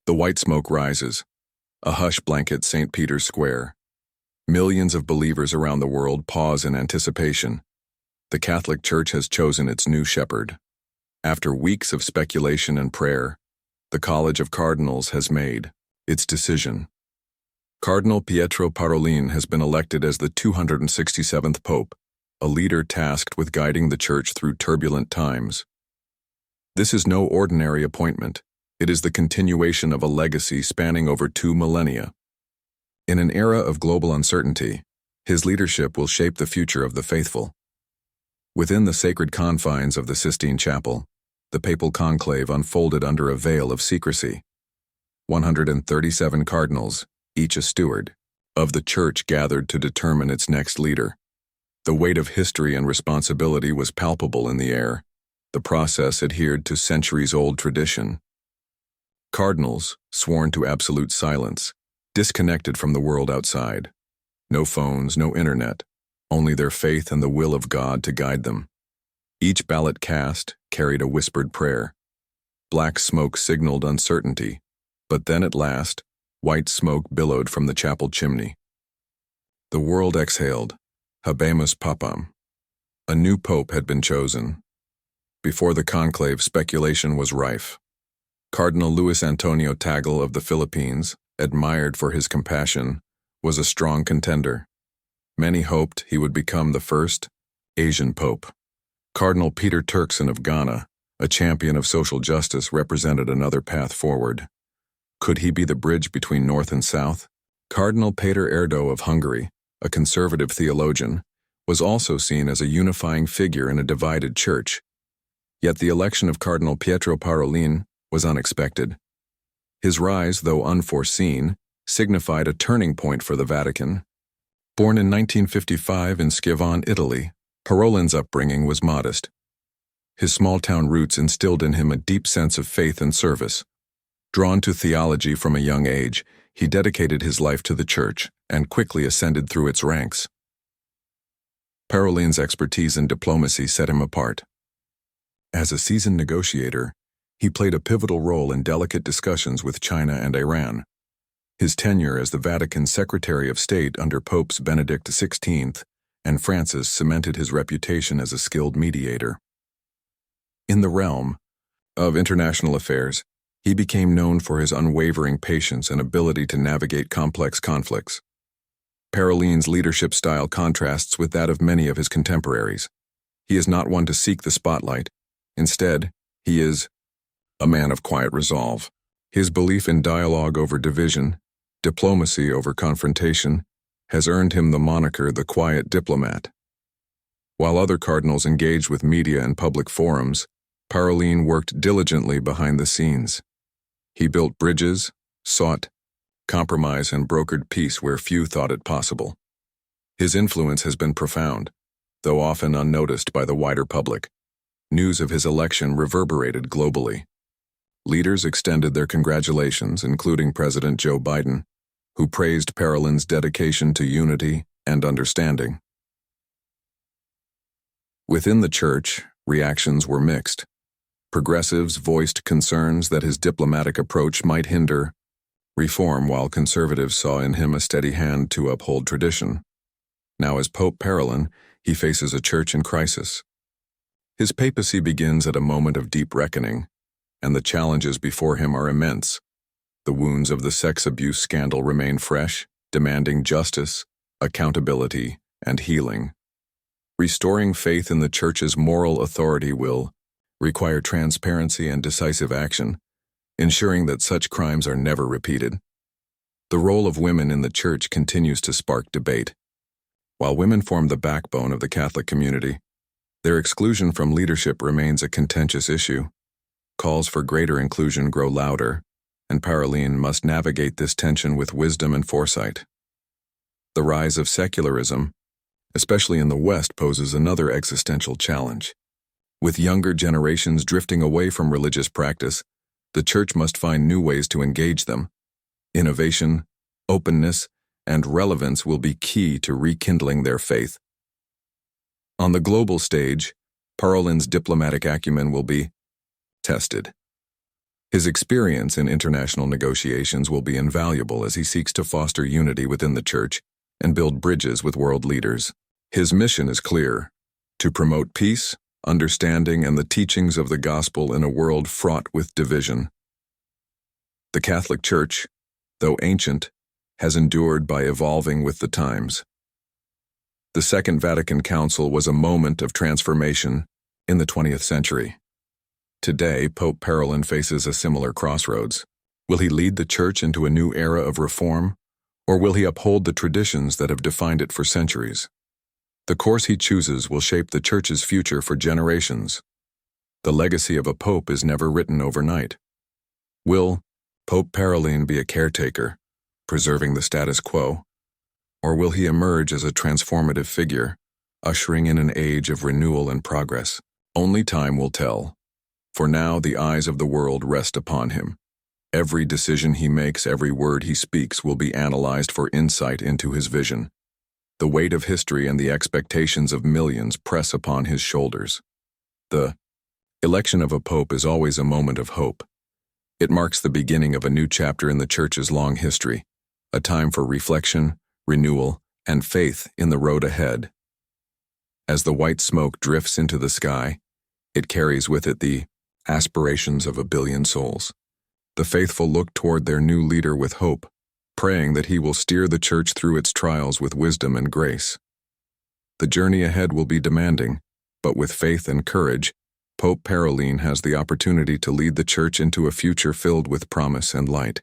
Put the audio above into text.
The white smoke rises. A hush blankets St. Peter's Square. Millions of believers around the world pause in anticipation. The Catholic Church has chosen its new shepherd. After weeks of speculation and prayer, the College of Cardinals has made its decision. Cardinal Pietro Parolin has been elected as the 267th Pope, a leader tasked with guiding the Church through turbulent times. This is no ordinary appointment. It is the continuation of a legacy spanning over 2 millennia. In an era of global uncertainty, his leadership will shape the future of the faithful. Within the sacred confines of the Sistine Chapel, the papal conclave unfolded under a veil of secrecy. 137 cardinals, each a steward, of the Church gathered to determine its next leader. The weight of history and responsibility was palpable in the air. The process adhered to centuries-old tradition. Cardinals, sworn to absolute silence, disconnected from the world outside. No phones, no internet, only their faith and the will of God to guide them. Each ballot cast carried a whispered prayer. Black smoke signaled uncertainty, but then at last, white smoke billowed from the chapel chimney. The world exhaled. Habemus Papam. A new pope had been chosen. Before the conclave, speculation was rife. Cardinal Luis Antonio Tagle of the Philippines, admired for his compassion, was a strong contender. Many hoped he would become the first Asian pope. Cardinal Peter Turkson of Ghana, a champion of social justice, represented another path forward. Could he be the bridge between North and South? Cardinal Péter Erdő of Hungary, a conservative theologian, was also seen as a unifying figure in a divided church. Yet the election of Cardinal Pietro Parolin was unexpected. His rise, though unforeseen, signified a turning point for the Vatican. Born in 1955 in Schiavon, Italy, Parolin's upbringing was modest. His small-town roots instilled in him a deep sense of faith and service. Drawn to theology from a young age, he dedicated his life to the Church and quickly ascended through its ranks. Parolin's expertise in diplomacy set him apart. As a seasoned negotiator, he played a pivotal role in delicate discussions with China and Iran. His tenure as the Vatican's Secretary of State under Popes Benedict XVI and Francis cemented his reputation as a skilled mediator. In the realm of international affairs, he became known for his unwavering patience and ability to navigate complex conflicts. Parolin's leadership style contrasts with that of many of his contemporaries. He is not one to seek the spotlight. Instead, he is a man of quiet resolve. His belief in dialogue over division, diplomacy over confrontation, has earned him the moniker the quiet diplomat. While other cardinals engaged with media and public forums, Parolin worked diligently behind the scenes. He built bridges, sought compromise, and brokered peace where few thought it possible. His influence has been profound, though often unnoticed by the wider public. News of his election reverberated globally. Leaders extended their congratulations, including President Joe Biden, who praised Parolin's dedication to unity and understanding. Within the Church, reactions were mixed. Progressives voiced concerns that his diplomatic approach might hinder reform, while conservatives saw in him a steady hand to uphold tradition. Now, as Pope Parolin, he faces a church in crisis. His papacy begins at a moment of deep reckoning, and the challenges before him are immense. The wounds of the sex abuse scandal remain fresh, demanding justice, accountability, and healing. Restoring faith in the Church's moral authority will require transparency and decisive action, ensuring that such crimes are never repeated. The role of women in the Church continues to spark debate. While women form the backbone of the Catholic community, their exclusion from leadership remains a contentious issue. Calls for greater inclusion grow louder, and Parolin must navigate this tension with wisdom and foresight. The rise of secularism, especially in the West, poses another existential challenge. With younger generations drifting away from religious practice, the Church must find new ways to engage them. Innovation, openness, and relevance will be key to rekindling their faith. On the global stage, Parolin's diplomatic acumen will be tested. His experience in international negotiations will be invaluable as he seeks to foster unity within the Church and build bridges with world leaders. His mission is clear: to promote peace, understanding, and the teachings of the gospel in a world fraught with division. The Catholic Church, though ancient, has endured by evolving with the times. The Second Vatican Council was a moment of transformation in the 20th century. Today, Pope Papal faces a similar crossroads. Will he lead the Church into a new era of reform, or will he uphold the traditions that have defined it for centuries? The course he chooses will shape the Church's future for generations. The legacy of a pope is never written overnight. Will Pope Papal be a caretaker, preserving the status quo, or will he emerge as a transformative figure, ushering in an age of renewal and progress? Only time will tell. For now, the eyes of the world rest upon him. Every decision he makes, every word he speaks will be analyzed for insight into his vision. The weight of history and the expectations of millions press upon his shoulders. The election of a pope is always a moment of hope. It marks the beginning of a new chapter in the Church's long history, a time for reflection, renewal, and faith in the road ahead. As the white smoke drifts into the sky, it carries with it the aspirations of a billion souls. The faithful look toward their new leader with hope, praying that he will steer the Church through its trials with wisdom and grace. The journey ahead will be demanding, but with faith and courage, Pope Papal has the opportunity to lead the Church into a future filled with promise and light.